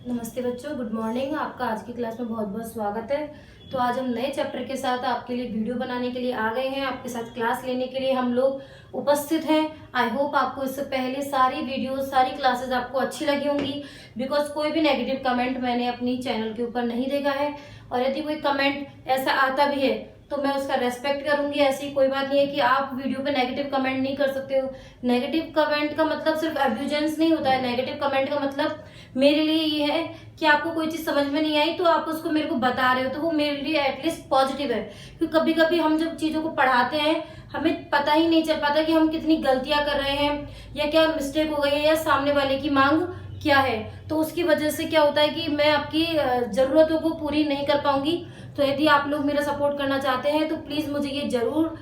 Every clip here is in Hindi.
नमस्ते बच्चों, गुड मॉर्निंग। आपका आज की क्लास में बहुत बहुत स्वागत है। तो आज हम नए चैप्टर के साथ आपके लिए वीडियो बनाने के लिए आ गए हैं। आपके साथ क्लास लेने के लिए हम लोग उपस्थित हैं। आई होप आपको इससे पहले सारी वीडियो सारी क्लासेस आपको अच्छी लगी होंगी, बिकॉज कोई भी नेगेटिव कमेंट मैंने अपनी चैनल के ऊपर नहीं देखा है। और यदि कोई कमेंट ऐसा आता भी है तो मैं उसका रेस्पेक्ट करूंगी। ऐसी कोई बात नहीं है कि आप वीडियो पे नेगेटिव कमेंट नहीं कर सकते हो। नेगेटिव कमेंट का मतलब सिर्फ एब्यूजेंस नहीं होता है। नेगेटिव कमेंट का मतलब मेरे लिए ये है कि आपको कोई चीज समझ में नहीं आई तो आप उसको मेरे को बता रहे हो, तो वो मेरे लिए एटलीस्ट पॉजिटिव है। क्योंकि कभी कभी हम जब चीजों को पढ़ाते हैं हमें पता ही नहीं चल पाता कि हम कितनी गलतियां कर रहे हैं या क्या मिस्टेक हो गई है या सामने वाले की मांग क्या है। तो उसकी वजह से क्या होता है कि मैं आपकी जरूरतों को पूरी नहीं कर पाऊंगी। तो यदि आप लोग मेरा सपोर्ट करना चाहते हैं तो प्लीज मुझे ये जरूर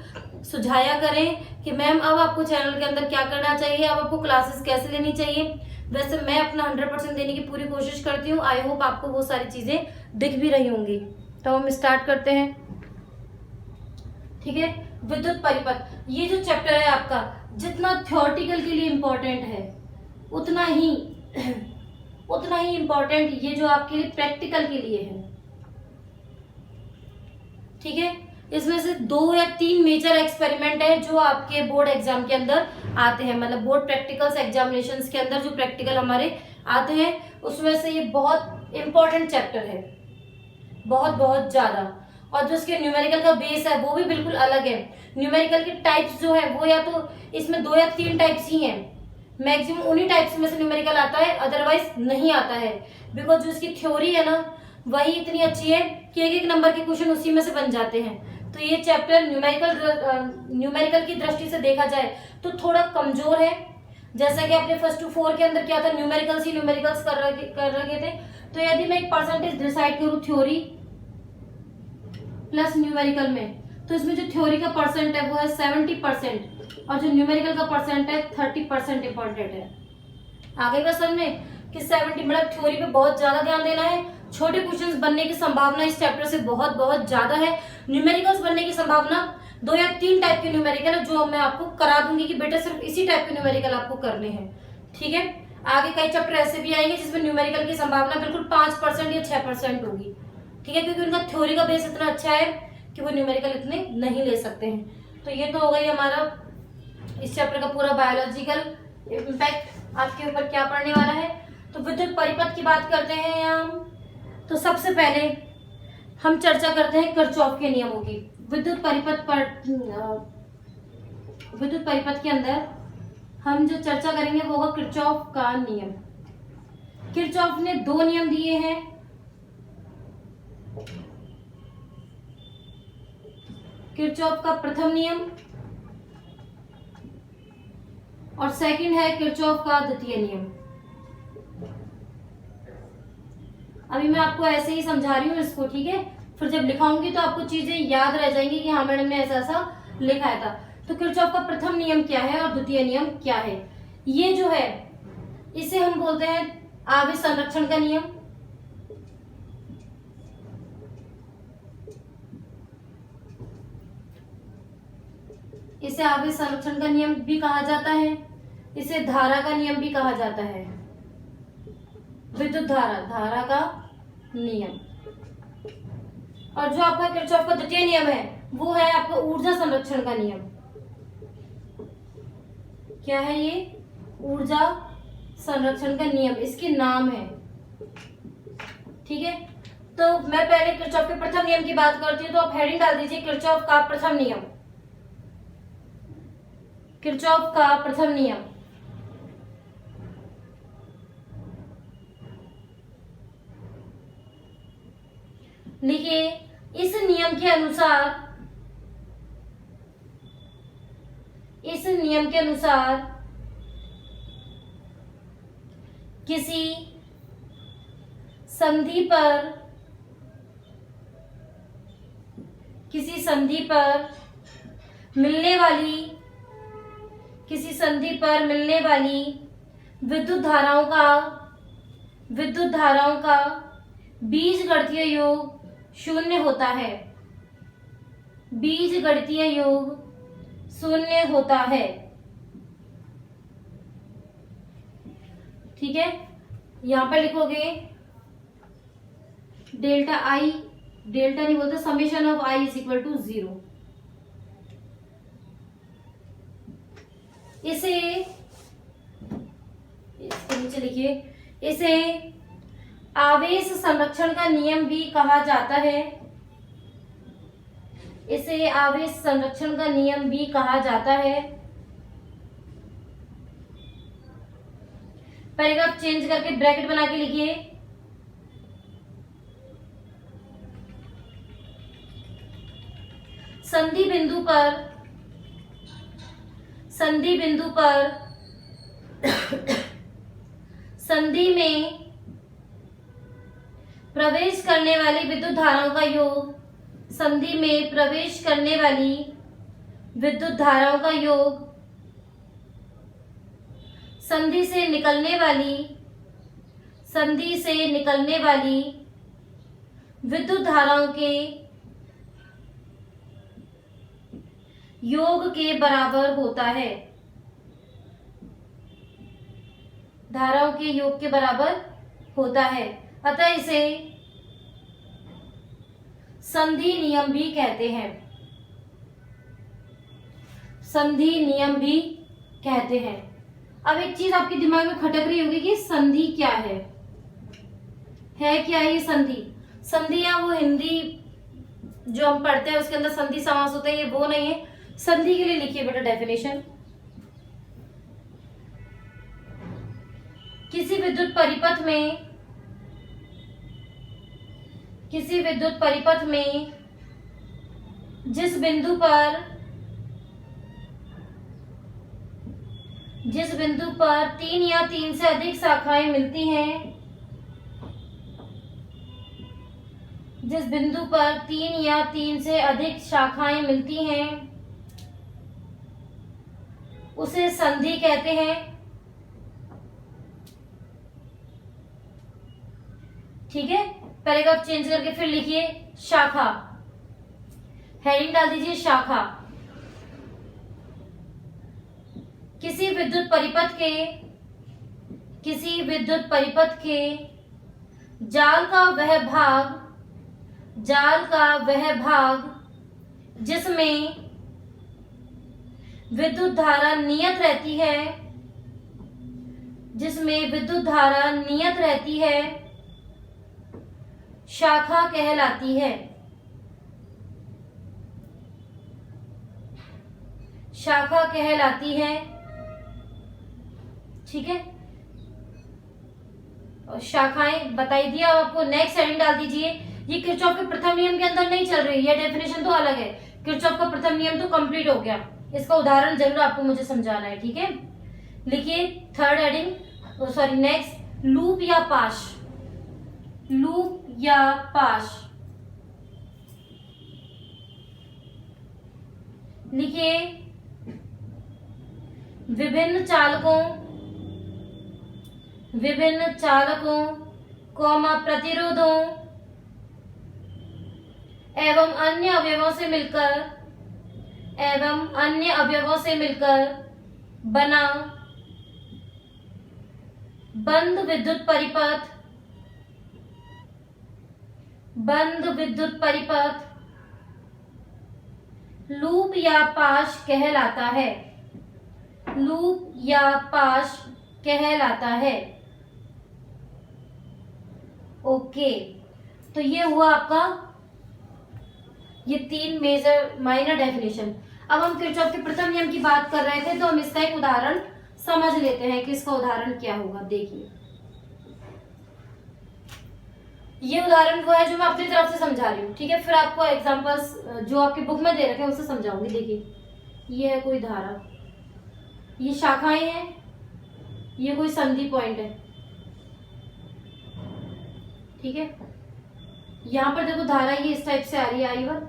सुझाया करें कि मैम अब आपको चैनल के अंदर क्या करना चाहिए, अब आपको क्लासेस कैसे लेनी चाहिए। वैसे मैं अपना 100% देने की पूरी कोशिश करती हूँ। आई होप आपको वो सारी चीजें दिख भी रही होंगी। तो हम स्टार्ट करते हैं, ठीक है। विद्युत परिपथ, ये जो चैप्टर है आपका जितना थ्योरेटिकल के लिए इम्पोर्टेंट है उतना ही इम्पोर्टेंट ये जो आपके लिए प्रैक्टिकल के लिए है, ठीक है। इसमें से 2 या 3 मेजर एक्सपेरिमेंट है जो आपके बोर्ड एग्जाम के अंदर आते हैं, मतलब बोर्ड प्रैक्टिकल्स एग्जामिनेशंस के अंदर जो प्रैक्टिकल हमारे आते हैं उसमें से ये बहुत इंपॉर्टेंट चैप्टर है, बहुत बहुत ज्यादा। और जो इसके न्यूमेरिकल का बेस है वो भी बिल्कुल अलग है। न्यूमेरिकल के टाइप्स जो है वो या तो इसमें 2 या 3 टाइप्स ही हैं। मैक्सिमम उन्हीं टाइप्स में से न्यूमेरिकल आता है, अदरवाइज नहीं आता है। बिकॉज जो इसकी थ्योरी है ना वही इतनी अच्छी है कि एक नंबर के क्वेश्चन उसी में से बन जाते हैं। तो ये चैप्टर न्यूमेरिकल की दृष्टि से देखा जाए तो थोड़ा कमजोर है। जैसा कि आपने फर्स्ट टू 4 के अंदर क्या था, न्यूमेरिकल्स कर रखे थे। तो यदि मैं एक परसेंटेज डिसाइड करूं थ्योरी प्लस न्यूमेरिकल में, तो इसमें जो थ्योरी का परसेंट है वो है 70% और जो न्यूमेरिकल का परसेंट है 30% इंपॉर्टेंट है। आ गई बात समझ में कि 70 मतलब थ्योरी पे बहुत ज्यादा ध्यान देना है। छोटे क्वेश्चंस बनने की संभावना इस चैप्टर से बहुत बहुत ज्यादा है। न्यूमेरिकल्स बनने की संभावना 2 या 3 टाइप के न्यूमेरिकल है जो मैं आपको करा दूंगी कि बेटा सिर्फ इसी टाइप के न्यूमेरिकल आपको करने हैं, ठीक है। आगे कई चैप्टर ऐसे भी आएंगे जिसमें न्यूमेरिकल की संभावना बिल्कुल 5% या 6% होगी, ठीक है, क्योंकि उनका थ्योरी का बेस इतना अच्छा है कि वो न्यूमेरिकल इतने नहीं ले सकते हैं। तो ये तो हो गई हमारा इस चैप्टर का पूरा बायोलॉजिकल इम्पैक्ट आपके ऊपर क्या पड़ने वाला है। तो विद्युत परिपथ की बात करते हैं हम। तो सबसे पहले हम चर्चा करते हैं किरचॉफ के नियमों की। विद्युत परिपथ के अंदर हम जो चर्चा करेंगे वो होगा किरचॉफ का नियम। किरचॉफ ने 2 नियम दिए हैं। किरचॉफ का प्रथम नियम और सेकंड है किरचॉफ का द्वितीय नियम। अभी मैं आपको ऐसे ही समझा रही हूँ इसको, ठीक है। फिर जब लिखाऊंगी तो आपको चीजें याद रह जाएंगी कि हाँ मैडम ने ऐसा ऐसा लिखाया था। तो किरचॉफ का प्रथम नियम क्या है और द्वितीय नियम क्या है, ये जो है इसे हम बोलते हैं आवेश संरक्षण का नियम। इसे आवेश संरक्षण का नियम भी कहा जाता है, इसे धारा का नियम भी कहा जाता है। विद्युत धारा का नियम। और जो आपका किरचॉफ का द्वितीय नियम है वो है आपका ऊर्जा संरक्षण का नियम। क्या है ये? ऊर्जा संरक्षण का नियम, इसके नाम है, ठीक है। तो मैं पहले किरचॉफ के प्रथम नियम की बात करती हूँ, तो आप हेडिंग डाल दीजिए किरचॉफ का प्रथम नियम। किरचॉफ का प्रथम नियम। लिखिए, इस नियम के अनुसार किसी संधि पर मिलने वाली विद्युत धाराओं का बीजगणितीय योग 0 होता है। बीजगणितीय योग 0 होता है, ठीक है। यहां पर लिखोगे डेल्टा आई, डेल्टा नहीं बोलते, summation of I is equal to 0। इसे इसके नीचे लिखिए, इसे आवेश संरक्षण का नियम भी कहा जाता है। इसे आवेश संरक्षण का नियम भी कहा जाता है। पैराग्राफ चेंज करके ब्रैकेट बना के लिखिए, संधि बिंदु पर संधि में प्रवेश करने वाली विद्युत धाराओं का योग, संधि में प्रवेश करने वाली विद्युत धाराओं का योग संधि से निकलने वाली विद्युत धाराओं के योग के बराबर होता है। धाराओं के योग के बराबर होता है, अतः इसे संधि नियम भी कहते हैं। संधि नियम भी कहते हैं। अब एक चीज आपके दिमाग में खटक रही होगी कि संधि क्या है क्या ये संधि? संधि या वो हिंदी जो हम पढ़ते हैं उसके अंदर संधि समास होते हैं, ये वो नहीं है। संधि के लिए लिखिए बेटा डेफिनेशन, किसी विद्युत परिपथ में जिस बिंदु पर 3 या 3 से अधिक शाखाएं मिलती हैं, जिस बिंदु पर 3 या 3 से अधिक शाखाएं मिलती हैं उसे संधि कहते हैं। ठीक है, पैराग्राफ चेंज करके फिर लिखिए शाखा, हेडिंग डाल दीजिए शाखा। किसी विद्युत परिपथ के जाल का वह भाग जिसमें विद्युत धारा नियत रहती है शाखा कहलाती है। शाखा कहलाती है। ठीक है, और शाखाएं बताई दिया आपको। नेक्स्ट हेडिंग डाल दीजिए, ये किरचॉफ के प्रथम नियम के अंदर नहीं चल रही है, डेफिनेशन तो अलग है। किरचॉफ का प्रथम नियम तो कंप्लीट हो गया, इसका उदाहरण जरूर आपको मुझे समझाना है। ठीक है, लिखिए third heading, sorry next, loop या पाश। लिखिए विभिन्न चालकों प्रतिरोधों एवं अन्य अवयवों से मिलकर बना बंद विद्युत परिपथ लूप या पाश कहलाता है। ओके, तो ये हुआ आपका ये 3 मेजर माइनर डेफिनेशन। अब हम किरचॉफ के प्रथम नियम की बात कर रहे थे, तो हम इसका एक उदाहरण समझ लेते हैं कि इसका उदाहरण क्या होगा। देखिए, ये उदाहरण वो है जो मैं अपनी तरफ से समझा रही हूँ। ठीक है, फिर आपको एग्जांपल्स जो आपकी बुक में दे रखे हैं उससे समझाऊंगी। देखिए, ये है कोई धारा, ये शाखाएं हैं, ये कोई संधि पॉइंट है। ठीक है, यहाँ पर देखो धारा ये इस टाइप से आ रही है I1,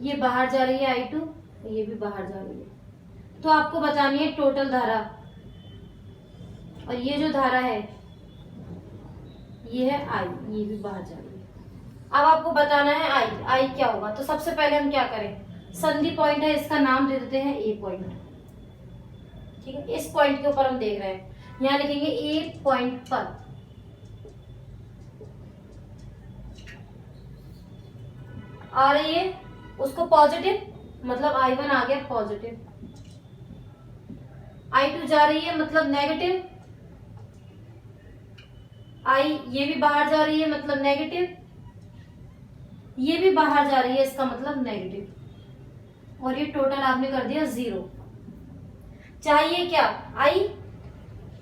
ये बाहर जा रही है I2, ये भी बाहर जा रही है। तो आपको बतानी है टोटल धारा, और ये जो धारा है ये है I, ये भी बाहर जा रही है। अब आपको बताना है I क्या होगा। तो सबसे पहले हम क्या करें, संधि पॉइंट है, इसका नाम दे देते हैं A पॉइंट। ठीक है, इस पॉइंट के ऊपर हम देख रहे हैं, यहाँ लिखेंगे A पॉइंट पर। आ रही है उसको पॉजिटिव, मतलब I1 आ गया पॉजिटिव, I2 जा रही है मतलब नेगेटिव, ये भी बाहर जा रही है मतलब नेगेटिव, ये भी बाहर जा रही है इसका मतलब नेगेटिव, और ये टोटल आपने कर दिया 0। चाहिए क्या I,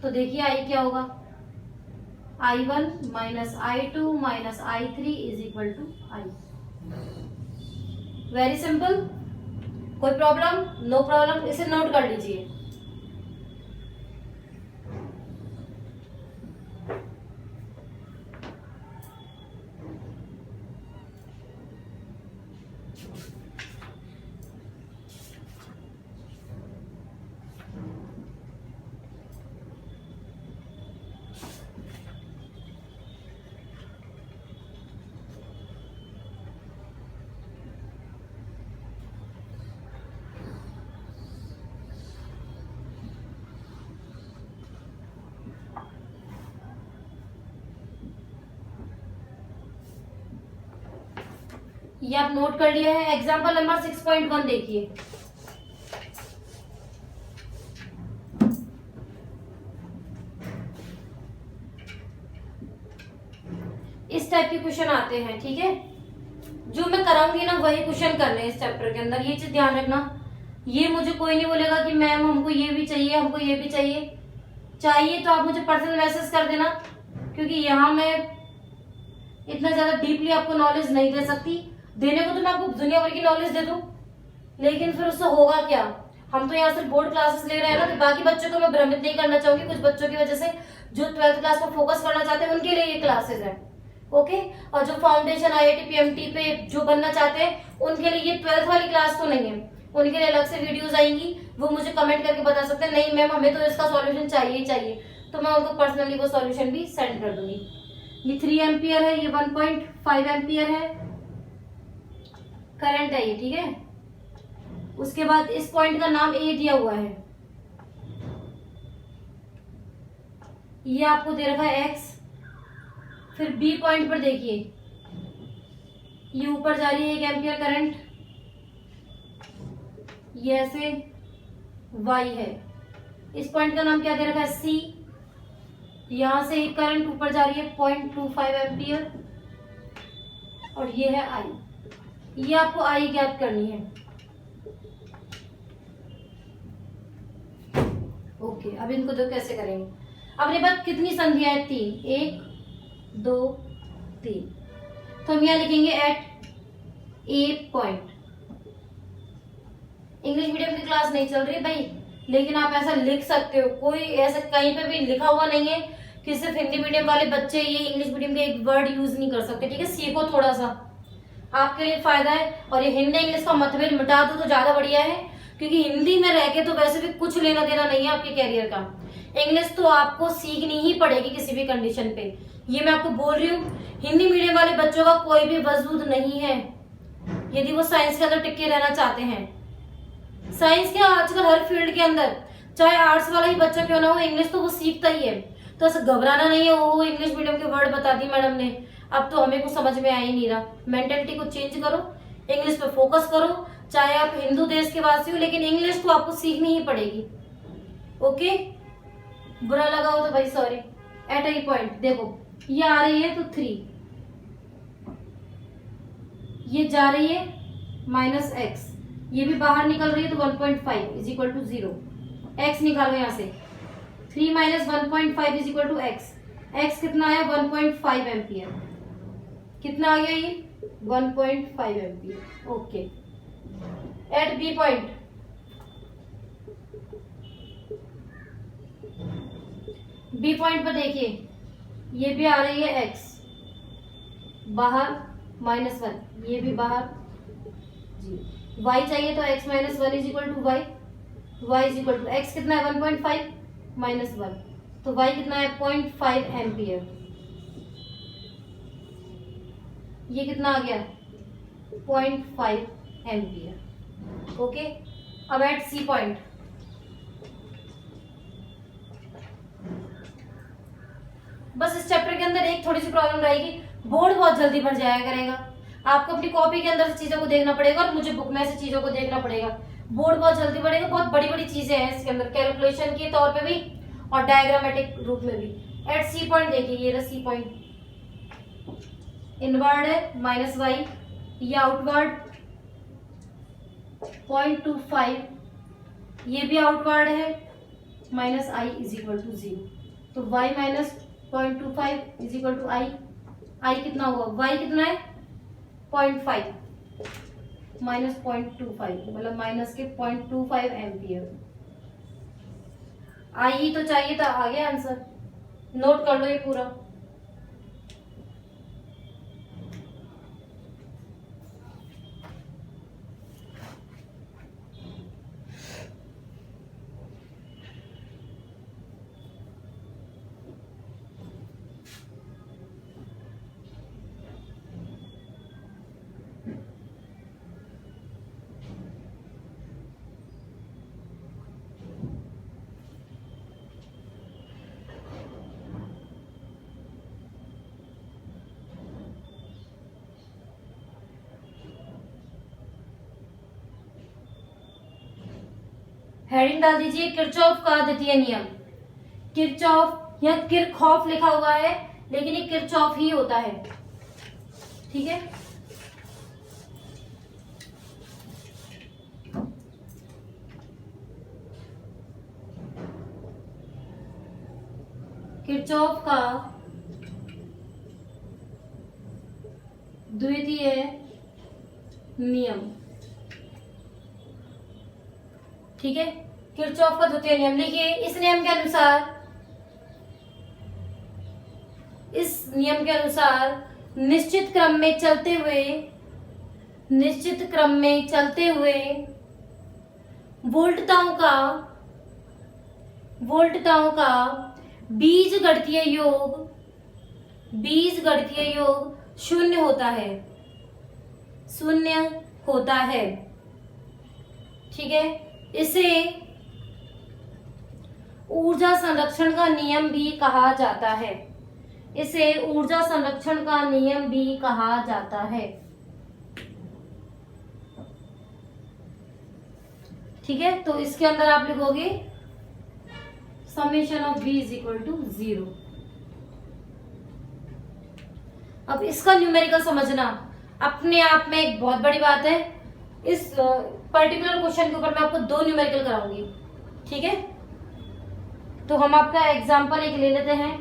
तो देखिए I क्या होगा, I1 minus I2 minus I3 is equal to I। Very simple, कोई प्रॉब्लम? नो प्रॉब्लम, इसे नोट कर लीजिए। ये आप नोट कर लिया है। एग्जाम्पल नंबर 6.1 देखिए। इस टाइप के क्वेश्चन आते हैं, ठीक है। जो मैं कराऊंगी ना वही क्वेश्चन करने इस चैप्टर के अंदर, ये चीज ध्यान रखना। ये मुझे कोई नहीं बोलेगा कि मैम हमको ये भी चाहिए, हमको ये भी चाहिए। चाहिए तो आप मुझे पर्सनल मैसेज कर देना, क्योंकि यहाँ मैं इतना ज्यादा डीपली आपको नॉलेज नहीं दे सकती। देने को तो मैं आपको दुनिया भर की नॉलेज दे दूं, लेकिन फिर उससे होगा क्या? हम तो यहाँ सिर्फ बोर्ड क्लासेस ले रहे हैं ना, तो बाकी बच्चों को मैं भ्रमित नहीं करना चाहूंगी। कुछ बच्चों की वजह से जो 12th क्लास पर फोकस करना चाहते हैं उनके लिए ये क्लासेस है, ओके। और जो फाउंडेशन IIT PMT पे जो बनना चाहते हैं उनके लिए ये 12th वाली क्लास तो नहीं है, उनके लिए अलग से वीडियोस आएंगी। वो मुझे कमेंट करके बता सकते हैं नहीं मैम हमें तो इसका सॉल्यूशन चाहिए ही चाहिए, तो मैं उनको पर्सनली वो सॉल्यूशन भी सेंड कर दूंगी। ये 3 एम्पियर है, ये 1.5 एम्पियर है, करंट है ये, ठीक है। उसके बाद इस पॉइंट का नाम A दिया हुआ है, ये आपको दे रखा है X। फिर B पॉइंट पर देखिए, ये ऊपर जा रही है 1 एम्पियर करंट, ये ऐसे Y है। इस पॉइंट का नाम क्या दे रखा है C। यहां से एक करंट ऊपर जा रही है 0.25 एम्पियर, और ये है I। ये आपको I ज्ञात करनी है, ओके। अब इनको दो कैसे करेंगे? अब मेरे पास कितनी संधियां हैं? 3, 1 2 3। तो हम यहाँ लिखेंगे at A point. English medium की क्लास नहीं चल रही भाई, लेकिन आप ऐसा लिख सकते हो, कोई ऐसा कहीं पे भी लिखा हुआ नहीं है कि सिर्फ हिंदी मीडियम वाले बच्चे ये इंग्लिश मीडियम के एक वर्ड यूज नहीं कर सकते, ठीक है। सीखो, थोड़ा सा आपके लिए फायदा है। और ये हिंदी इंग्लिश का मतभेद मिटा दो तो ज्यादा बढ़िया है, क्योंकि हिंदी में रह के तो वैसे भी कुछ लेना देना नहीं है आपके कैरियर का। इंग्लिश तो आपको सीखनी ही पड़ेगी किसी भी कंडीशन पे, ये मैं आपको बोल रही हूँ। हिंदी मीडियम वाले बच्चों का कोई भी वजूद नहीं है यदि वो साइंस के अंदर टिके रहना चाहते हैं। साइंस के आजकल हर फील्ड के अंदर, चाहे आर्ट्स वाला ही बच्चा क्यों ना हो, इंग्लिश तो वो सीखता ही है। तो ऐसा घबराना नहीं है, वो इंग्लिश मीडियम के वर्ड बता दी मैडम ने, अब तो हमें कुछ समझ में आ ही नहीं रहा। मेंटेलिटी को चेंज करो, इंग्लिश पे फोकस करो। चाहे आप हिंदू देश के वासी हो, लेकिन इंग्लिश तो आपको सीखनी ही पड़ेगी, ओके। बुरा लगा हो तो भाई सॉरी। एट ए पॉइंट देखो, ये आ रही है तो 3, ये जा रही है -x, ये भी बाहर निकल रही है तो 1.5 इज इक्वल टू 0। x निकालो यहाँ से, 3 - 1.5 is equal to x। x कितना आया? 1.5 एम्पियर। कितना आ गया ये? 1.5 ampere, okay. At B point, B point पर देखिए, ये भी आ रही है x बाहर -1, ये भी बाहर जी। y चाहिए तो x - 1 is equal to y, y is equal to x कितना है? 1.5 -1, तो y कितना है? 0.5 एम्पियर। ये कितना आ गया? 0.5 एम्पियर, ओके। अब एट C पॉइंट, बस इस चैप्टर के अंदर एक थोड़ी सी प्रॉब्लम रहेगी, बोर्ड बहुत जल्दी भर जाया करेगा। आपको अपनी कॉपी के अंदर से चीजों को देखना पड़ेगा और मुझे बुक में से चीजों को देखना पड़ेगा। बोर्ड बहुत जल्दी बढ़ेगा, बहुत बड़ी बड़ी चीजें हैं इसके अंदर, कैलकुलेशन के तौर पे भी और डायग्रामेटिक रूप में भी। एट सी पॉइंट देखिए, ये रहा सी पॉइंट, इनवर्ड है -y, ये आउटवर्ड 0.25, ये भी आउटवर्ड है -i इज इक्वल टू 0। तो y minus 0.25 is equal to i। i कितना हुआ, y कितना है 0.5 माइनस 0.25, मतलब माइनस के 0.25 एम्पियर। आई ही तो चाहिए था, आ गया आंसर। नोट कर लो ये पूरा। हेडिंग डाल दीजिए किरचॉफ का द्वितीय नियम। किरचॉफ या किरखॉफ लिखा हुआ है, लेकिन ये किरचॉफ ही होता है, ठीक है। किरचॉफ का द्वितीय नियम, ठीक है। किरचॉफ का द्वितीय नियम लिखिए। इस नियम के अनुसार, इस नियम के अनुसार निश्चित क्रम में चलते हुए, निश्चित क्रम में चलते हुए वोल्टताओं का बीजगणितीय योग, बीजगणितीय योग शून्य होता है, शून्य होता है, ठीक है। इसे ऊर्जा संरक्षण का नियम भी कहा जाता है, इसे ऊर्जा संरक्षण का नियम भी कहा जाता है, ठीक है। तो इसके अंदर आप लिखोगे summation of B is equal to 0। अब इसका न्यूमेरिकल समझना अपने आप में एक बहुत बड़ी बात है। इस पर्टिकुलर क्वेश्चन के ऊपर मैं आपको 2 न्यूमेरिकल कराऊंगी, ठीक है। तो हम आपका एग्जांपल एक ले लेते हैं।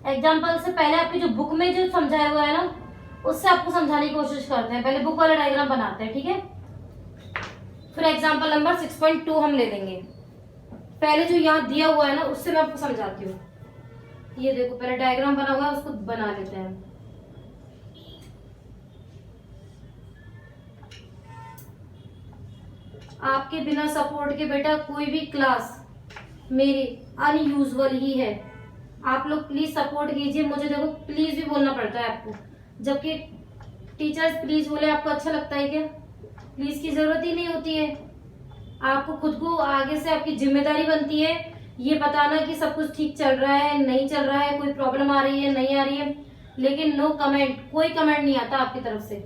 एग्जांपल से पहले आपकी जो बुक में जो समझाया हुआ है ना, उससे आपको समझाने की कोशिश करते हैं। पहले बुक वाला डायग्राम बनाते हैं, ठीक है। फिर एग्जांपल नंबर 6.2 हम ले लेंगे। पहले जो यहाँ दिया हुआ है ना, उससे मैं आपको समझाती हूँ। ये देखो, पहले डायग्राम बना हुआ है, उसको बना लेते हैं। आपके बिना सपोर्ट के बेटा कोई भी क्लास मेरी अनयूजुअल ही है। आप लोग प्लीज सपोर्ट कीजिए मुझे। देखो प्लीज भी बोलना पड़ता है आपको, जबकि टीचर्स प्लीज बोले आपको अच्छा लगता है क्या? प्लीज की जरूरत ही नहीं होती है। आपको खुद को आगे से आपकी जिम्मेदारी बनती है ये बताना कि सब कुछ ठीक चल रहा है, नहीं चल रहा है, कोई प्रॉब्लम आ रही है, नहीं आ रही है। लेकिन नो कमेंट, कोई कमेंट नहीं आता आपकी तरफ से।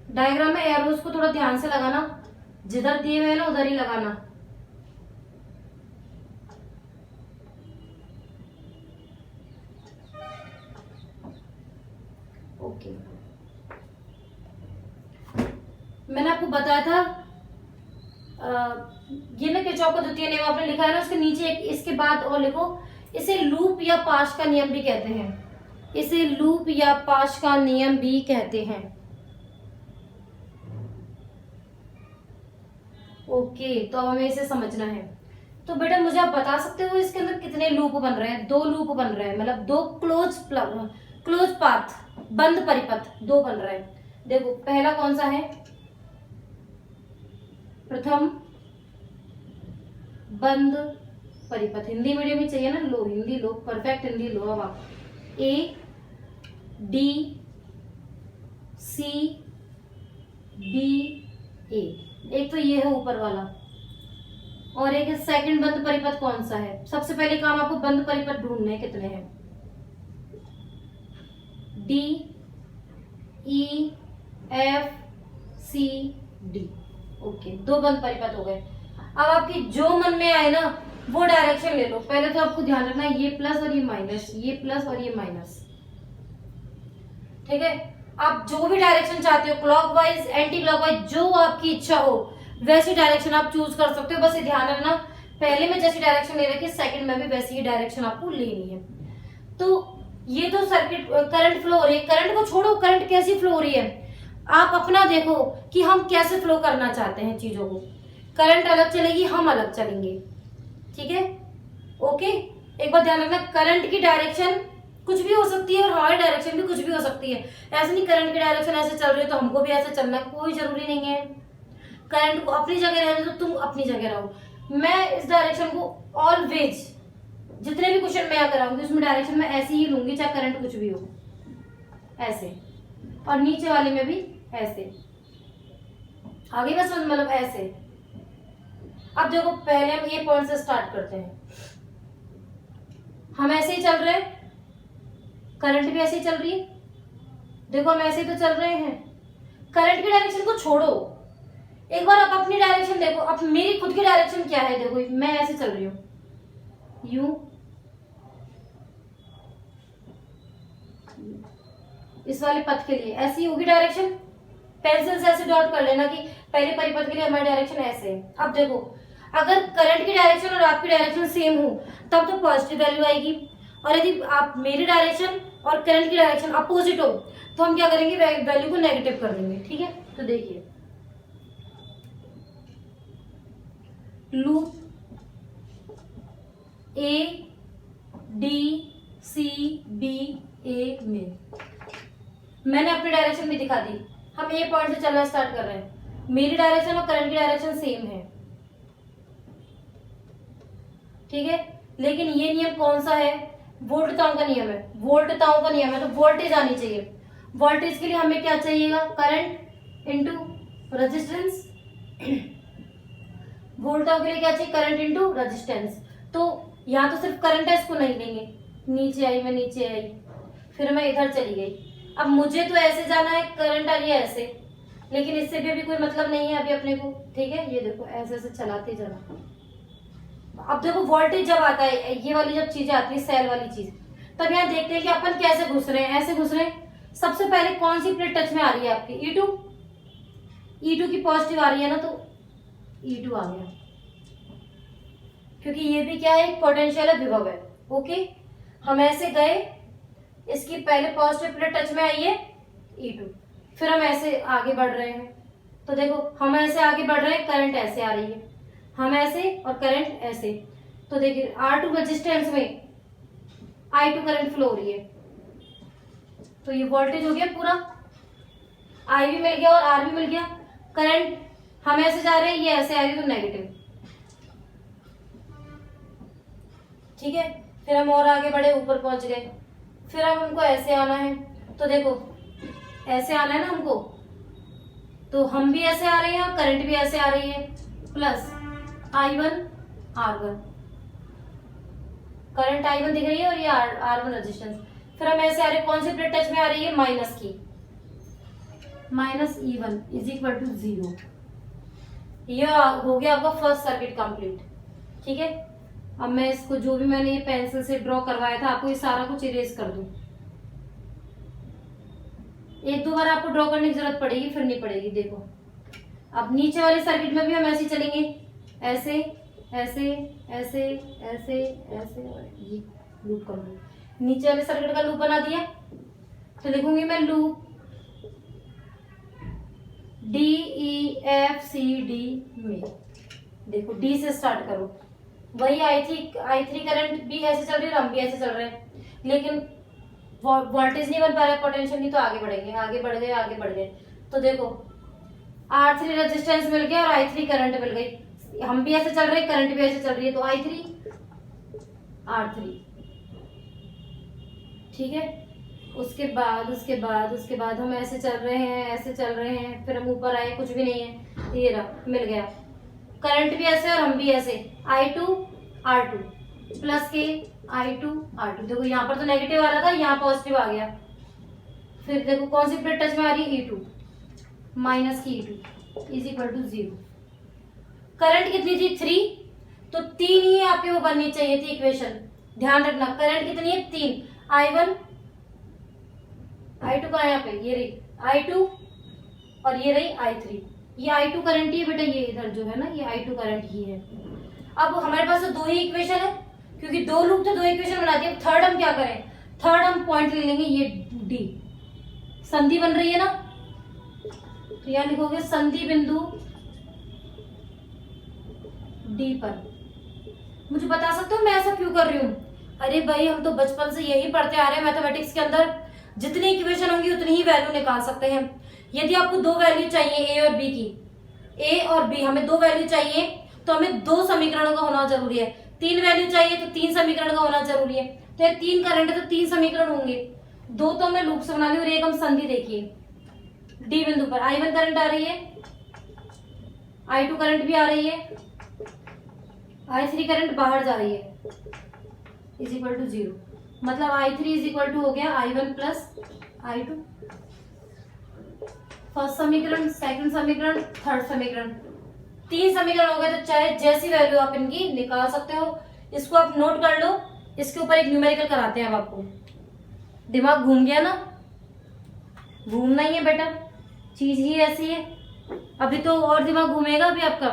डायग्राम में एरोस को थोड़ा ध्यान से लगाना, जिधर दिए हुए हैं ना उधर ही लगाना। ओके, मैंने आपको बताया था ये ना किरचॉफ का द्वितीय नियम आपने लिखा है ना, उसके नीचे एक इसके बाद और लिखो, इसे लूप या पाश का नियम भी कहते हैं। इसे लूप या पाश का नियम भी कहते हैं। ओके, तो अब हमें इसे समझना है। तो बेटा मुझे आप बता सकते हो इसके अंदर कितने लूप बन रहे हैं? 2 लूप बन रहे हैं, मतलब 2 क्लोज पाथ, बंद परिपथ 2 बन रहे हैं। देखो पहला कौन सा है? प्रथम बंद परिपथ। हिंदी मीडियम में चाहिए ना, लो हिंदी लो, परफेक्ट हिंदी लो। अब आप A D C B A, एक तो ये है ऊपर वाला, और एक सेकंड बंद परिपथ कौन सा है? सबसे पहले काम आपको बंद परिपथ ढूंढने हैं, कितने हैं? डी, ई, एफ, सी, डी। ओके, 2 बंद परिपथ हो गए। अब आपकी जो मन में आए ना वो डायरेक्शन ले लो। पहले तो आपको ध्यान रखना है ये प्लस और ये माइनस, ये प्लस और ये माइनस, ठीक है। आप जो भी डायरेक्शन चाहते हो, क्लॉकवाइज, एंटी क्लॉकवाइज, जो आपकी इच्छा हो वैसी डायरेक्शन आप चूज कर सकते हो। बस ये ध्यान रखना, पहले में जैसी डायरेक्शन ले रखी है सेकंड में भी वैसी ही डायरेक्शन आपको लेनी है। तो ये तो सर्किट करंट फ्लो हो रही है। करंट को छोड़ो, करंट कैसी फ्लो हो रही है आप अपना देखो कि हम कैसे फ्लो करना चाहते हैं चीजों को। करंट अलग चलेगी, हम अलग चलेंगे, ठीक है, ओके। एक बार ध्यान रखना, करंट की डायरेक्शन कुछ भी हो सकती है और हमारी डायरेक्शन भी कुछ भी हो सकती है। ऐसे नहीं करंट की डायरेक्शन ऐसे चल रही है तो हमको भी ऐसे चलना, कोई जरूरी नहीं है। करंट को अपनी जगह रहने दो, तुम अपनी जगह रहो। मैं इस डायरेक्शन को ऑलवेज, जितने भी क्वेश्चन मैं कराऊंगी उसमें डायरेक्शन मैं ऐसी ही लूंगी, चाहे करंट कुछ भी हो, ऐसे। और नीचे वाले में भी ऐसे, आगे बस मतलब ऐसे। अब देखो, पहले हम ये पॉइंट से स्टार्ट करते हैं। हम ऐसे ही चल रहे हैं, करंट भी ऐसे ही चल रही है, देखो हम ऐसे ही तो चल रहे हैं। करंट की डायरेक्शन को छोड़ो, एक बार आप अपनी डायरेक्शन देखो। अब मेरी खुद की डायरेक्शन क्या है, देखो मैं ऐसे चल रही हूँ, यूं, इस वाले पथ के लिए ऐसी होगी डायरेक्शन। पेंसिल से ऐसे डॉट कर लेना कि पहले परिपथ के लिए हमारी डायरेक्शन ऐसे है। अब देखो, अगर करंट की डायरेक्शन और आपकी डायरेक्शन सेम हो तब तो पॉजिटिव वैल्यू आएगी, और यदि आप मेरी डायरेक्शन और करंट की डायरेक्शन अपोजिट हो तो हम क्या करेंगे, वैल्यू को नेगेटिव कर देंगे, ठीक है। तो देखिए, loop A D C B A में मैंने अपनी डायरेक्शन भी दिखा दी। हम ए पॉइंट से चलना स्टार्ट कर रहे हैं, मेरी डायरेक्शन और करंट की डायरेक्शन सेम है, ठीक है। लेकिन ये नियम कौन सा है, वोल्टताओं का नियम है। वोल्टताओं का नियम है तो वोल्टेज आनी चाहिए। वोल्टेज के लिए हमें क्या चाहिएगा, करंट इंटू रेजिस्टेंस। वोल्टताओं के लिए क्या चाहिए, करंट इंटू रेजिस्टेंस। तो यहाँ तो सिर्फ करंट है, इसको नहीं लेंगे। नीचे आई, मैं नीचे आई, फिर मैं इधर चली गई। अब मुझे तो ऐसे जाना है, करंट आ रही है ऐसे, लेकिन इससे भी अभी कोई मतलब नहीं है अभी अपने को, ठीक है। ये देखो ऐसे ऐसे चलाते जाना। अब देखो वोल्टेज जब आता है, ये वाली जब चीजें आती है, सेल वाली चीज, तब यहाँ देखते हैं कि अपन कैसे घुस रहे हैं, ऐसे घुस रहे हैं। सबसे पहले कौन सी प्लेट टच में आ रही है आपकी, E2। E2 की पॉजिटिव आ रही है ना, तो E2 आ गया, क्योंकि ये भी क्या है, एक पोटेंशियल है, विभव है, ओके। हम ऐसे गए, इसकी पहले पॉजिटिव प्लेट टच में आई है E2, फिर हम ऐसे आगे बढ़ रहे हैं। तो देखो हम ऐसे आगे बढ़ रहे हैं, करंट ऐसे आ रही है, हम ऐसे और करंट ऐसे। तो देखिए R2 रेजिस्टेंस में I2 करंट फ्लो हो रही है, तो ये वोल्टेज हो गया पूरा, I भी मिल गया और R भी मिल गया। करंट हम ऐसे जा रहे हैं, ये ऐसे आ रही है तो नेगेटिव, ठीक है। फिर हम और आगे बढ़े, ऊपर पहुंच गए, फिर हम हमको ऐसे आना है। तो देखो ऐसे आना है ना हमको, तो हम भी ऐसे आ रहे हैं और करंट भी ऐसे आ रही है, plus I1 R1, current I1 दिख रही है और ये R1 रेजिस्टेंस। फिर हम ऐसे आ रहे हैं, कौन सी प्लेट टच में आ रही है, माइनस की, minus E1 is equal to 0। ये हो गया आपका फर्स्ट सर्किट कंप्लीट, ठीक है। अब मैं इसको जो भी मैंने ये पेंसिल से ड्रॉ करवाया था, आपको ये सारा कुछ इरेज कर दूं। एक दो बार आपको ड्रॉ करने की जरूरत पड़ेगी, फिर नहीं पड़ेगी। देखो अब नीचे वाले सर्किट में भी हम ऐसे चलेंगे, ऐसे ऐसे ऐसे ऐसे ऐसे, ये लूप कर लूँ। नीचे वाले सर्किट का लूप बना दिया, तो लिखूंगी मैं लूप DEFCD में। देखो D से स्टार्ट करो, वही I3 करंट भी ऐसे चल रही है, हम भी ऐसे चल रहे हैं, लेकिन वोल्टेज नहीं बन पा रहा है, पोटेंशियल नहीं, तो आगे बढ़ेंगे, आगे बढ़ गए, आगे बढ़ गए। तो देखो R3 रेजिस्टेंस मिल गया और I3 करंट मिल गई, हम भी ऐसे चल रहे हैं, करंट भी ऐसे चल रही है, तो I3 R3, ठीक है। उसके बाद हम ऐसे चल रहे हैं, ऐसे चल रहे हैं, फिर हम ऊपर आए, कुछ भी नहीं है, ये रहा, मिल गया। करंट भी ऐसे और हम भी ऐसे, I2 R2 प्लस के I2 R2। देखो यहाँ पर तो नेगेटिव आ रहा था, यहाँ पॉजिटिव आ गया। फिर देखो कौन सी प्लेट टच में आ रही है, E2 माइनस की E2 is equal to 0। Current कितनी थी 3, तो 3 ही आपके वो बननी चाहिए थी इक्वेशन। ध्यान रखना करंट कितनी है 3, I1 I2 का यहाँ पे ये रही I2 और ये रही I3। ये I2 करंट ही है बेटा, ये इधर जो है ना ये I2 करंट ही है। अब हमारे पास तो दो ही इक्वेशन है, क्योंकि दो लूप तो दो इक्वेशन बना दी। अब थर्ड हम क्या करें, थर्ड हम पॉइंट ले लेंगे, ये डी संधि बन रही है ना, तो यहां लिखोगे संधि बिंदु डी पर। मुझे बता सकते हो मैं ऐसा क्यों कर रही हूँ? अरे भाई हम तो बचपन से यही पढ़ते आ रहे हैं, मैथमेटिक्स के अंदर जितनी इक्वेशन होंगी उतनी ही वैल्यू निकाल सकते हैं। यदि आपको दो वैल्यू चाहिए ए और बी की, ए और बी हमें दो वैल्यू चाहिए, तो हमें दो समीकरणों का होना जरूरी है। तीन वैल्यू चाहिए तो तीन समीकरण का होना जरूरी है। तो ये तीन करंट है तो तीन समीकरण होंगे। दो तो हमने लूप से बना ली और एक हम संधि देखिए डी बिंदु पर। I1 करंट आ रही है, I2 करंट भी आ रही है, I3 करंट बाहर जा रही है, इज इक्वल टू 0। मतलब I3 इज इक्वल टू हो गया I1 प्लस I2। फर्स्ट समीकरण, सेकंड समीकरण, थर्ड समीकरण, तीन समीकरण हो गए। तो चाहे जैसी वैल्यू आप इनकी निकाल सकते हो। इसको आप नोट कर लो, इसके ऊपर एक न्यूमेरिकल कराते हैं अब आपको। दिमाग घूम गया ना? घूमना ही है बेटा, चीज ही ऐसी है। अभी तो और दिमाग घूमेगा अभी आपका,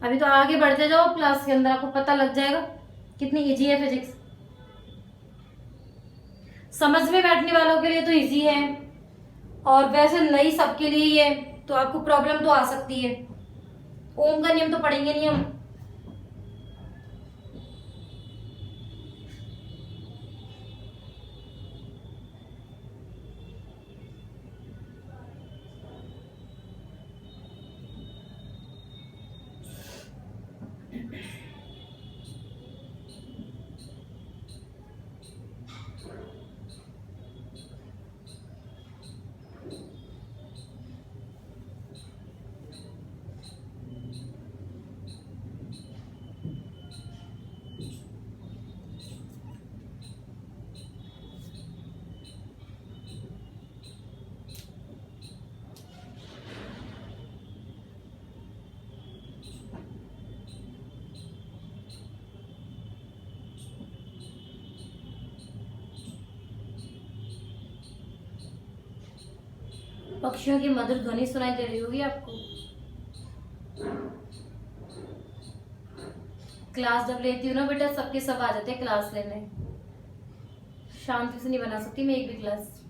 अभी तो आगे बढ़ते जाओ क्लास के अंदर, आपको पता लग जाएगा कितनी इजी है फिजिक्स। समझ में बैठने वालों के लिए तो इजी है, और वैसे नहीं सबके लिए ही है, तो आपको प्रॉब्लम तो आ सकती है। ओम का नियम तो पढ़ेंगे नहीं हम। पक्षियों की मधुर ध्वनि सुनाई दे रही होगी आपको। क्लास जब लेती हूँ ना बेटा, सबके सब आ जाते हैं क्लास लेने। शांति से नहीं बना सकती मैं एक भी क्लास।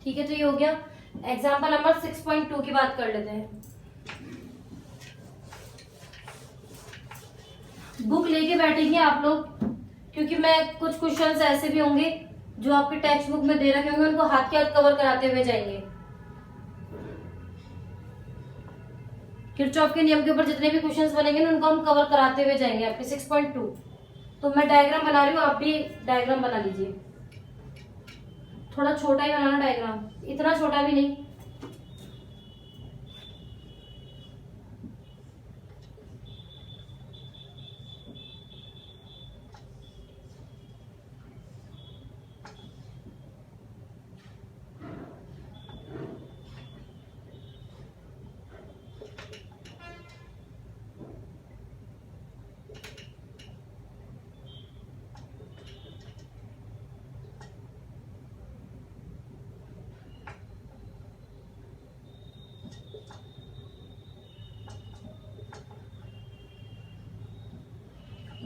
ठीक है, तो ये हो गया। एग्जाम्पल नंबर 6.2 की बात कर लेते हैं। बुक लेके बैठेंगे आप लोग, क्योंकि मैं कुछ क्वेश्चंस ऐसे भी होंगे जो आपके टेक्स्ट बुक में दे रखे होंगे, उनको हाथ के हाथ कवर कराते हुए जाएंगे। किरचॉफ के नियम के ऊपर जितने भी क्वेश्चंस बनेंगे ना, उनको हम कवर कराते हुए जाएंगे आपके 6.2। तो मैं डायग्राम बना रही हूँ, आप भी डायग्राम बना लीजिए। थोड़ा छोटा ही बनाना डायग्राम, इतना छोटा भी नहीं।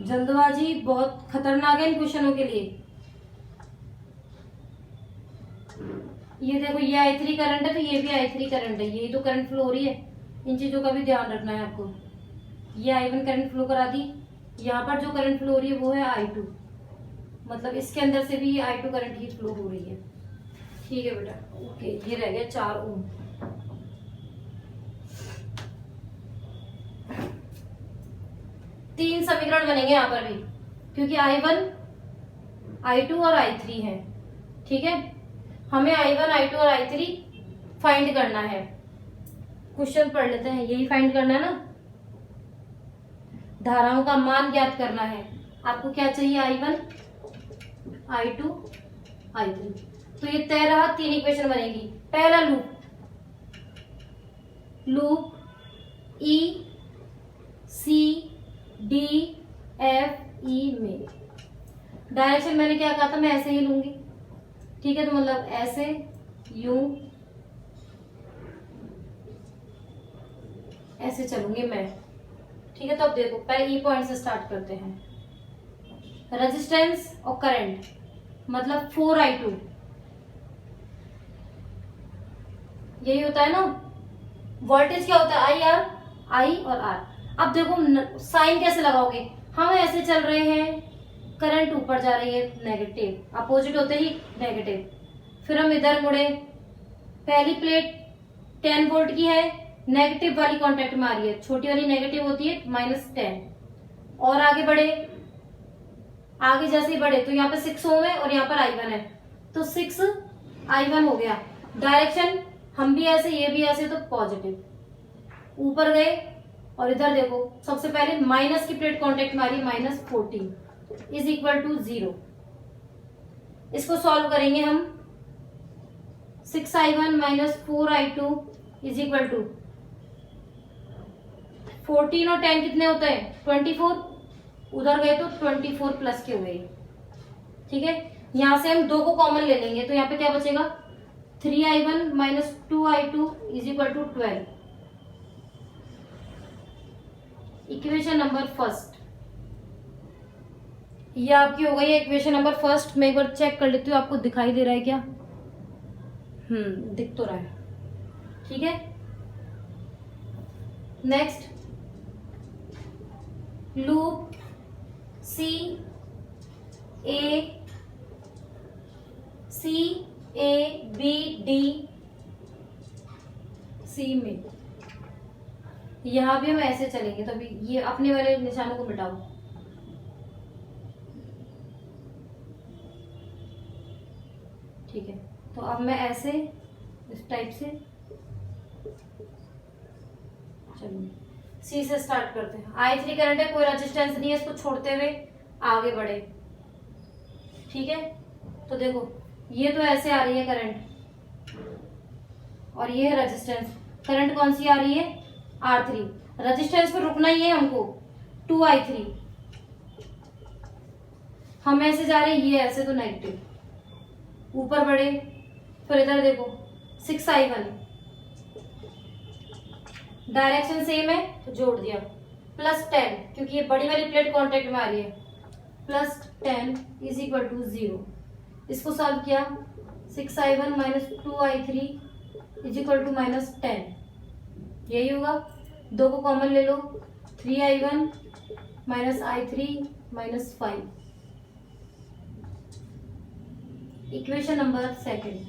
जल्दबाजी बहुत खतरनाक है इन क्वेश्चनों के लिए। ये देखो, ये I3 करंट है तो ये भी I3 करंट है, यही तो करंट फ्लो हो रही है। इन चीजों का भी ध्यान रखना है आपको। ये I1 करंट फ्लो करा दी, यहाँ पर जो करंट फ्लो हो रही है वो है I2, मतलब इसके अंदर से भी ये I2 करंट ही फ्लो हो रही है। ठीक है बेटा, ओके। ये रह गया 4 ओम। तीन समीकरण बनेंगे यहाँ पर भी, क्योंकि I1, I2 और I3 है। ठीक है, हमें I1, I2 और I3 फाइंड करना है। क्वेश्चन पढ़ लेते हैं, यही फाइंड करना है ना। धाराओं का मान ज्ञात करना है। आपको क्या चाहिए, I1, I2, I3। तो ये तय रहा, 3 इक्वेशन बनेगी। पहला loop E C D F E में डायरेक्शन मैंने क्या कहा था, मैं ऐसे ही लूंगी, ठीक है। तो मतलब ऐसे, यूं, ऐसे चलूंगी मैं, ठीक है। तो अब देखो, पहले E पॉइंट से स्टार्ट करते हैं। रेजिस्टेंस और करंट मतलब 4I2, यही होता है ना। वोल्टेज क्या होता है, IR, I और R। अब देखो साइन कैसे लगाओगे, हम ऐसे चल रहे हैं, करंट ऊपर जा रही है, नेगेटिव, अपोजिट होते ही नेगेटिव। फिर हम इधर मुड़े, पहली प्लेट 10 वोल्ट की है, नेगेटिव वाली कांटेक्ट में आ रही है, छोटी वाली नेगेटिव होती है -10। और आगे बढ़े, आगे जैसे ही बढ़े तो यहाँ पे 6 ओम है और यहाँ पर I1 है, तो 6I1 हो गया। डायरेक्शन हम भी ऐसे, ये भी ऐसे, तो पॉजिटिव। ऊपर गए और इधर देखो, सबसे पहले माइनस की प्लेट कांटेक्ट में आ रही है, -14 इज इक्वल टू 0। इसको सॉल्व करेंगे हम। 6I1 - 4I2 is equal to 14 और 10 कितने होते हैं, 24। उधर गए तो 24 प्लस के हुए, ठीक है। यहां से हम 2 को कॉमन ले लेंगे, तो यहाँ पे क्या बचेगा, 3I1 - 2I2 is equal to 12। Equation number first ये आपकी हो गई है, इक्वेशन नंबर फर्स्ट। मैं एक बार चेक कर लेती हूँ, आपको दिखाई दे रहा है क्या, दिख तो रहा है, ठीक है। नेक्स्ट, लूप CABD C में, यहां भी हम ऐसे चलेंगे। तो अभी ये अपने वाले निशानों को मिटाओ, ठीक है। तो अब मैं ऐसे इस टाइप से चलूंगी। सी से स्टार्ट करते हैं। I3 करंट है, कोई रेजिस्टेंस नहीं है, इसको छोड़ते हुए आगे बढ़े, ठीक है। तो देखो, ये तो ऐसे आ रही है करंट, और ये है रेजिस्टेंस। करंट कौन सी आ रही है, R3। रेजिस्टेंस पे रुकना ही है हमको, 2I3। हम ऐसे जा रहे हैं, ये ऐसे, तो नेगेटिव। ऊपर बढ़े, फिर इधर देखो 6I1, डायरेक्शन सेम है तो जोड़ दिया, +10, क्योंकि ये बड़ी वाली प्लेट कांटेक्ट में आ रही है, +10 इज इक्वल टू 0। इसको सॉल्व किया, 6I1 - 2I3 is equal to -10, यही होगा। 2 को कॉमन ले लो, 3I1 - I3 -5। Equation number second,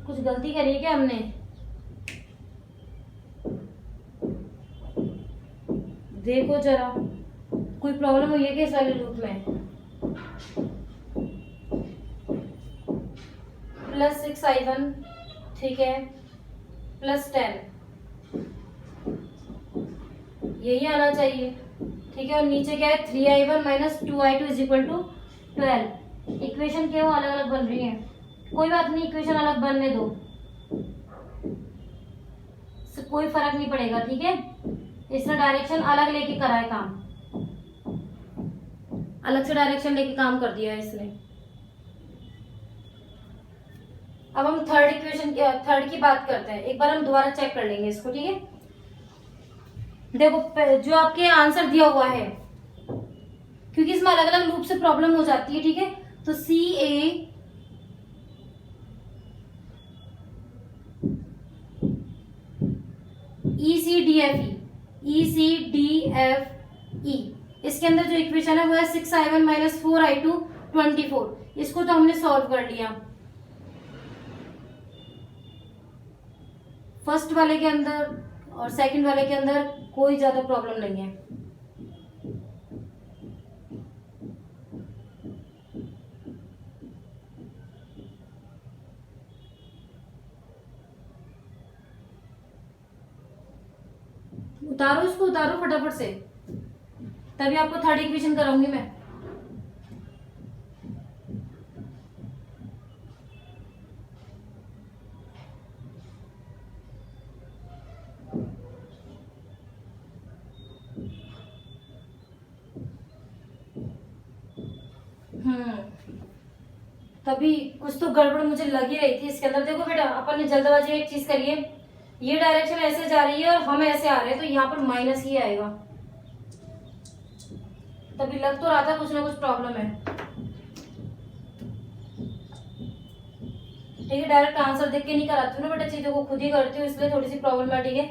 कुछ गलती करी है क्या हमने, देखो जरा, कोई प्रॉब्लम हुई है क्या इस वाले लूप में। +6I1, ठीक है, +10, यही आना चाहिए, ठीक है। और नीचे क्या है, 3I1 - 2I2 is equal to 12। Equation क्यों अलग अलग बन रही है, कोई बात नहीं, इक्वेशन अलग बनने दो, कोई फर्क नहीं पड़ेगा, ठीक है। इसने डायरेक्शन अलग लेके करा है काम, अलग से डायरेक्शन लेके काम कर दिया है इसने। अब हम थर्ड की बात करते हैं। एक बार हम दोबारा चेक कर लेंगे इसको, ठीक है। देखो, जो आपके आंसर दिया हुआ है, क्योंकि इसमें अलग अलग लूप से प्रॉब्लम हो जाती है, ठीक है। तो ECDFE ई। इसके अंदर जो इक्वेशन है वो है 6i1 माइनस 4i2 24। इसको तो हमने सॉल्व कर लिया। फर्स्ट वाले के अंदर और सेकंड वाले के अंदर कोई ज्यादा प्रॉब्लम नहीं है। उतारो इसको, उतारो फटाफट से, तभी आपको थर्ड इक्वेशन कराऊंगी मैं। तभी कुछ तो गड़बड़ मुझे लग ही रही थी इसके अंदर। देखो बेटा, अपन ने जल्दबाजी में एक चीज करी है, ये डायरेक्शन ऐसे जा रही है और हम ऐसे आ रहे हैं, तो यहाँ पर माइनस ही आएगा। तभी लग तो रहा था कुछ ना कुछ प्रॉब्लम है। ठीक है, डायरेक्ट आंसर देख के नहीं कराती हूँ ना बेटा, चीजों को खुद ही करती हूँ, इसलिए थोड़ी सी प्रॉब्लमेटिक है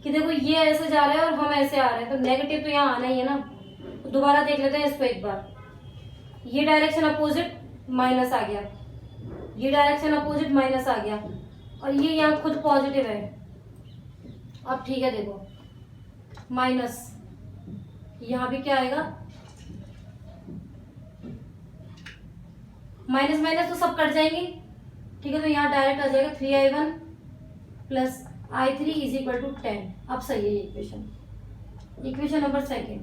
कि देखो ये ऐसे जा रहा है और हम ऐसे आ रहे हैं, तो नेगेटिव तो यहाँ आना ही है ना। तो दोबारा देख लेते हैं इसको एक बार। ये डायरेक्शन अपोजिट माइनस आ गया, ये डायरेक्शन अपोजिट माइनस आ गया, और ये यहाँ खुद पॉजिटिव है। अब ठीक है, देखो माइनस, यहाँ भी क्या आएगा, माइनस माइनस तो सब कट जाएंगे। ठीक है, तो यहाँ डायरेक्ट आ जाएगा 3i1 plus i3 is equal to 10। अब सही है ये इक्वेशन। Equation number second.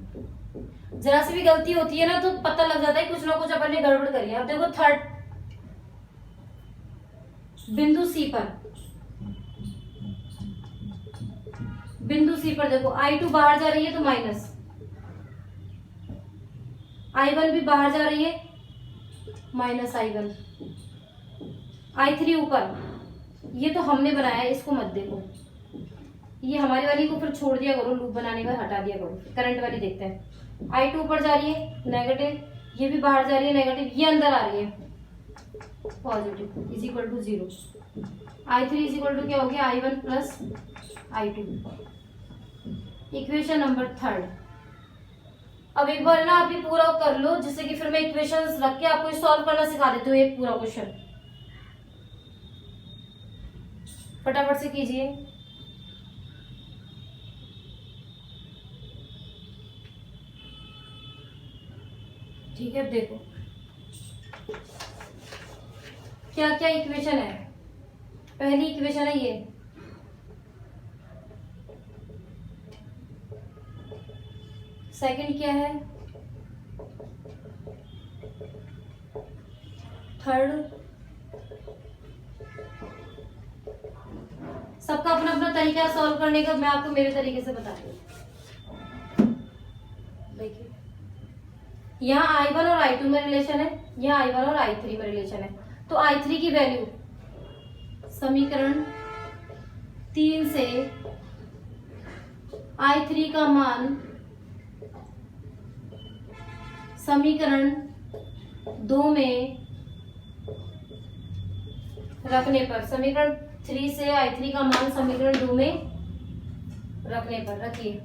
जरा सी भी गलती होती है ना तो पता लग जाता है कुछ ना कुछ अपन ने गड़बड़ करी है। अब देखो थर्ड बिंदु सी पर, बिंदु सी पर देखो i2 बाहर जा रही है तो माइनस, i1 भी बाहर जा रही है माइनस i1, i3 ऊपर। ये तो हमने बनाया है, इसको मत देखो, ये हमारी वाली को फिर छोड़ दिया करो, लूप बनाने का हटा दिया करो। करंट वाली देखते हैं। i2 ऊपर जा रही है नेगेटिव, ये भी बाहर जा रही है नेगेटिव, ये अंदर आ रही है positive, is equal to 0। i3 is equal to क्या हो गया, i1 plus i2। Equation number third. अब एक बार ना आप ये पूरा कर लो, जिससे कि फिर मैं इक्वेशंस रख के आपको सॉल्व करना सिखा देती हूँ एक पूरा क्वेश्चन। फटाफट से कीजिए। ठीक है, देखो क्या क्या इक्वेशन है। पहली इक्वेशन है ये, सेकंड क्या है, थर्ड। सबका अपना अपना तरीका सॉल्व करने का, मैं आपको मेरे तरीके से बता रही हूँ। देखिए यहाँ i1 और i2 में रिलेशन है, यहाँ i1 और i3 में रिलेशन है। तो i3 की वैल्यू समीकरण 3 से i3 का मान समीकरण 2 में रखने पर, समीकरण 3 से i3 का मान समीकरण 2 में रखने पर रखिए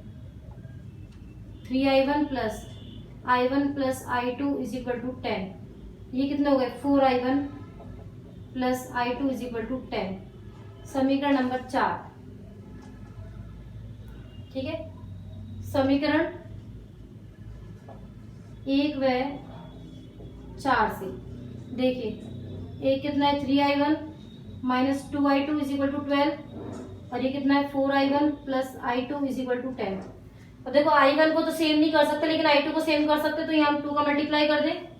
3i1 plus i2 is equal to 10। ये कितने हो गए, 4i1 plus i2 is equal to 10। समीकरण नंबर 4। ठीक है, समीकरण 1 व 4 से देखिए, एक कितना है 3i1 minus 2i2 is equal to 12, और ये कितना है 4i1 plus i2 is equal to 10। और देखो i1 को तो सेम नहीं कर सकते, लेकिन i2 को सेम कर सकते, तो यहाँ हम 2 का मल्टीप्लाई कर दें।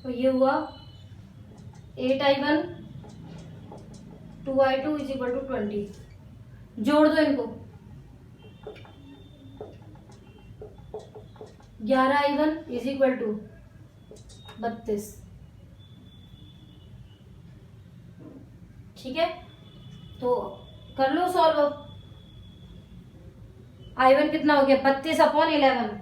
तो ये हुआ 8i1 2i2 is equal to 20। जोड़ दो इनको, 11i1 इज इक्वल टू 32। ठीक है, तो कर लो सॉल्व। i1 कितना हो गया, 32 अपॉन 11।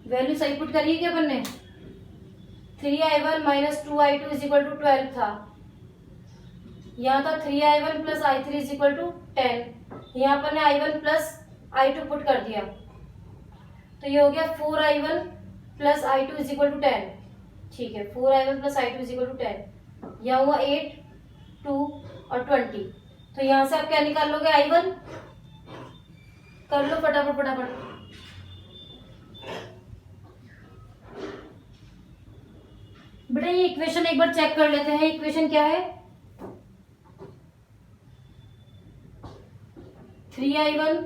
वैल्यू सही पुट करिए क्या अपन ने, 3i1 minus 2i2 is equal to 12 था। यहाँ था 3i1 plus i3 is equal to 10। यहाँ पर ने i1 प्लस i2 पुट कर दिया, तो ये हो गया 4i1 plus i2 is equal to 10। ठीक है, 4i1 plus i2 is equal to 10। यहाँ हुआ 8, 2 और 20। तो यहाँ से आप क्या निकाल लोगे? i1 कर लो फटाफट फटाफट। बेटा ये इक्वेशन एक बार चेक कर लेते हैं। इक्वेशन क्या है? 3i1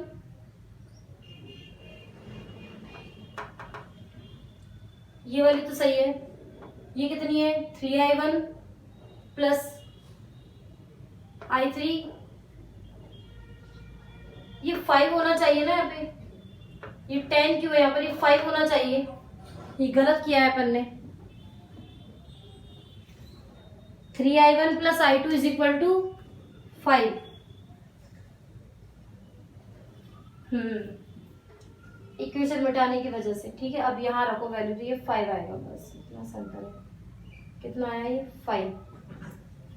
ये वाली तो सही है। ये कितनी है? 3i1 प्लस i3, ये 5 होना चाहिए ना यहाँ पे। ये 10 क्यों है यहाँ पर? ये 5 होना चाहिए। ये गलत किया है अपन ने। 3i1 plus i2 is equal to 5। Equation मिटाने की वजह से। ठीक है, अब यहाँ रखो वैल्यू, तो ये 5 आएगा। बस इतना सिंपल है। कितना आया ये? 5।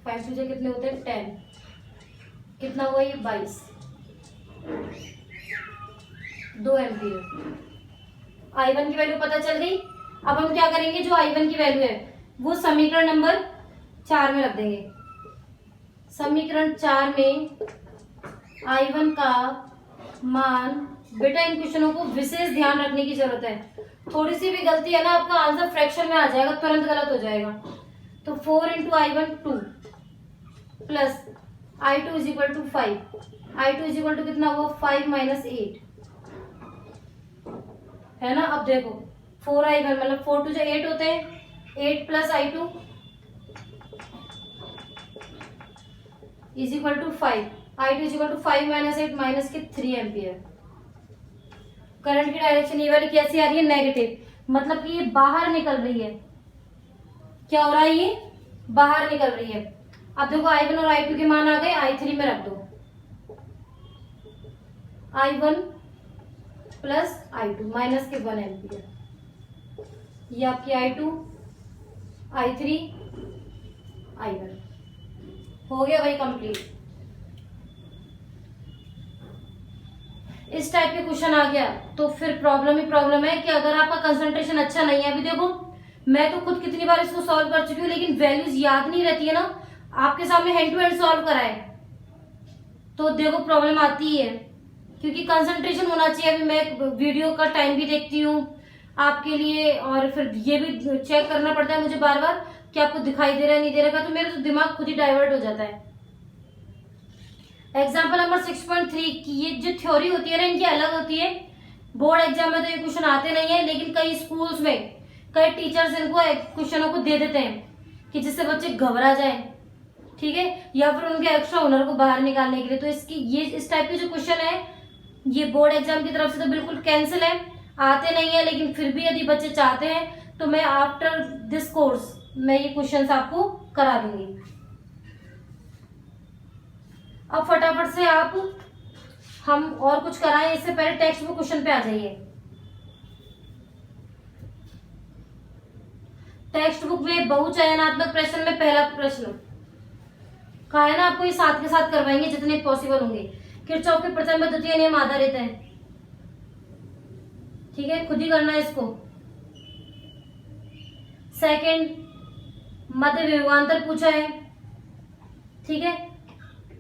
5 तुझे कितने होते हैं? 10। कितना हुआ ये? 22। 2 एम्पियर। i1 की वैल्यू पता चल गई। अब हम क्या करेंगे? जो i1 की वैल्यू है वो समीकरण नंबर 4 में रख देंगे। समीकरण 4 में i1 का मान, बेटा इन क्वेश्चनों को विशेष ध्यान रखने की जरूरत है। थोड़ी सी भी गलती है ना, आपका आंसर फ्रैक्शन में आ जाएगा, तुरंत गलत हो जाएगा। तो 4 into i1 2 plus i2 is equal to 5। i2 is equal to कितना हुआ? 5 माइनस 8 है ना। अब देखो 4i1 मतलब 4 टू 8 होते हैं। 8 plus i2 is equal to 5। i2 is equal to 5 minus 8 minus के 3 एम्पियर। करंट की डायरेक्शन ये वाली कैसी आ रही है? नेगेटिव, मतलब कि ये बाहर निकल रही है। क्या हो रहा है? ये बाहर निकल रही है। अब देखो i1 और i2 के मान आ गए, i3 में रख दो। i1 प्लस i2 माइनस के 1 एम्पियर। ये आपकी i2, i3, i1 हो गया भाई कंप्लीट। इस टाइप के क्वेश्चन आ गया तो फिर प्रॉब्लम ही प्रॉब्लम है कि अगर आपका कंसंट्रेशन अच्छा नहीं है। अभी देखो मैं तो खुद कितनी बार इसको सॉल्व कर चुकी हूँ, लेकिन वैल्यूज याद नहीं रहती है ना। आपके सामने हैंड टू हैंड सॉल्व कराए तो देखो प्रॉब्लम आती ही है, क्योंकि कंसंट्रेशन होना चाहिए। अभी मैं वीडियो का टाइम भी देखती हूँ आपके लिए, और फिर ये भी चेक करना पड़ता है मुझे बार बार कि आपको दिखाई दे रहा है नहीं दे रहा है, तो मेरा तो दिमाग खुद ही डाइवर्ट हो जाता है। एग्जाम्पल नंबर 6.3 की ये जो थ्योरी होती है ना, इनकी अलग होती है। बोर्ड एग्जाम में तो ये क्वेश्चन आते नहीं है, लेकिन कई स्कूल्स में कई टीचर्स इनको क्वेश्चनों को दे देते हैं कि जिससे बच्चे घबरा जाए, ठीक है, या फिर उनके एक्स्ट्रा हुनर को बाहर निकालने के लिए। तो इसकी ये इस टाइप के जो क्वेश्चन है ये बोर्ड एग्जाम की तरफ से तो बिल्कुल कैंसिल है, आते नहीं है। लेकिन फिर भी यदि बच्चे चाहते हैं तो मैं आफ्टर दिस कोर्स मैं ये क्वेश्चन आपको करा दूंगी। अब फटाफट से आप हम और कुछ कराएं, इससे पहले टेक्स्ट बुक क्वेश्चन पे आ जाइए। टेक्स्ट बुक में बहुचयनात्मक प्रश्न में पहला प्रश्न कहा है ना, आपको ये साथ के साथ करवाएंगे जितने पॉसिबल होंगे। किरचॉफ के प्रथम व द्वितीय नियम आधारित है, ठीक है, खुद ही करना है इसको। सेकंड मध्य विभवांतर पूछा है, ठीक है।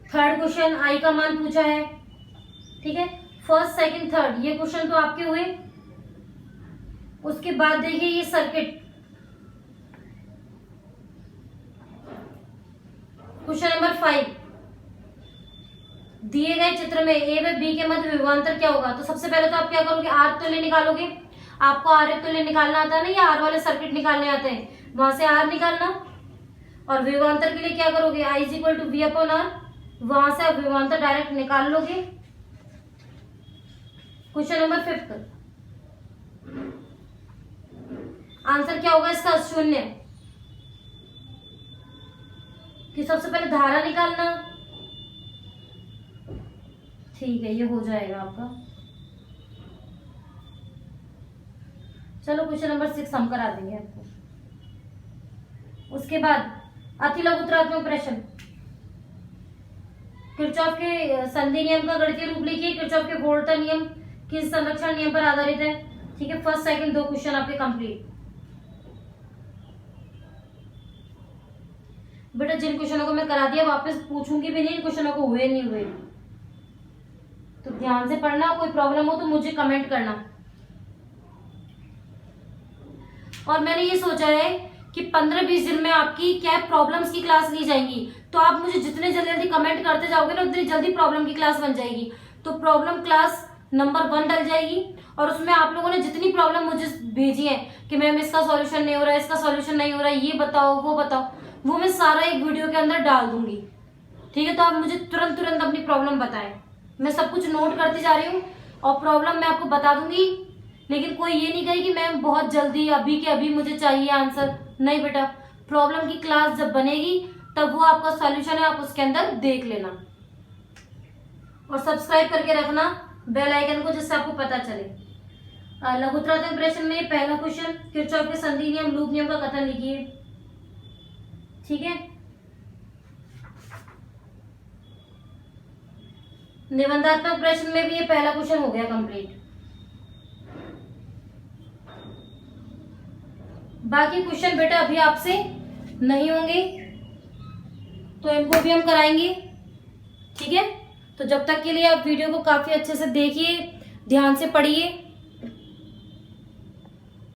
थर्ड क्वेश्चन आई का मान पूछा है, ठीक है। फर्स्ट सेकंड थर्ड ये क्वेश्चन तो आपके हुए। उसके बाद देखिए ये सर्किट, क्वेश्चन नंबर 5 दिए गए चित्र में ए व बी के मध्य विभवांतर क्या होगा। तो सबसे पहले तो आप क्या करोगे, आर तुल्य निकालोगे। आपको आर तुल्य निकालना आता है ना, या आर वाले सर्किट निकालने आते हैं, वहां से आर निकालना। और विभवांतर के लिए क्या करोगे, I is equal to V upon R, वहां से आप विभवांतर डायरेक्ट निकाल लोगे। क्वेश्चन नंबर 5 आंसर क्या होगा इसका, 0, कि सबसे पहले धारा निकालना, ठीक है, ये हो जाएगा आपका। चलो क्वेश्चन नंबर 6 हम करा देंगे आपको। उसके बाद अति लघुत्रात्मक प्रश्न, किरचॉफ के संधि नियम का गणितीय रूप लिखिए। किरचॉफ के वोल्टा नियम किस संरक्षण नियम पर आधारित है? ठीक है, फर्स्ट सेकंड 2 क्वेश्चन आपके कंप्लीट। बेटा जिन क्वेश्चनों को मैं करा दिया वापस पूछूंगी भी नहीं, इन क्वेश्चनों को हुए नहीं हुए, तो ध्यान से पढ़ना। कोई प्रॉब्लम हो तो मुझे कमेंट करना। और मैंने ये सोचा है कि 15-20 दिन में आपकी क्या प्रॉब्लम्स की क्लास ली जाएंगी, तो आप मुझे जितने जल्दी जल्दी कमेंट करते जाओगे ना उतनी जल्दी प्रॉब्लम की क्लास बन जाएगी। तो प्रॉब्लम क्लास नंबर 1 डल जाएगी और उसमें आप लोगों ने जितनी प्रॉब्लम मुझे भेजी है कि मैम इसका सॉल्यूशन नहीं हो रहा है, इसका सॉल्यूशन नहीं हो रहा है, ये बताओ वो बताओ, वो मैं सारा एक वीडियो के अंदर डाल दूंगी। ठीक है, तो आप मुझे तुरंत तुरंत अपनी प्रॉब्लम बताएं। मैं सब कुछ नोट करती जा रही हूँ और प्रॉब्लम मैं आपको बता दूंगी, लेकिन कोई ये नहीं कहे कि मैम बहुत जल्दी अभी के अभी मुझे चाहिए आंसर। नहीं बेटा, प्रॉब्लम की क्लास जब बनेगी तब वो आपका सॉल्यूशन है, आप उसके अंदर देख लेना और सब्सक्राइब करके रखना बेल आइकन को, जिससे आपको पता चले। लघुत्रात्मक प्रश्न में पहला क्वेश्चन, किरचॉफ के संधि नियम लूप नियम का कथन लिखिए। ठीक है, निबंधात्मक प्रश्न में भी ये पहला क्वेश्चन हो गया कंप्लीट। बाकी क्वेश्चन बेटा अभी आपसे नहीं होंगे तो इनको भी हम कराएंगे। ठीक है, तो जब तक के लिए आप वीडियो को काफी अच्छे से देखिए, ध्यान से पढ़िए।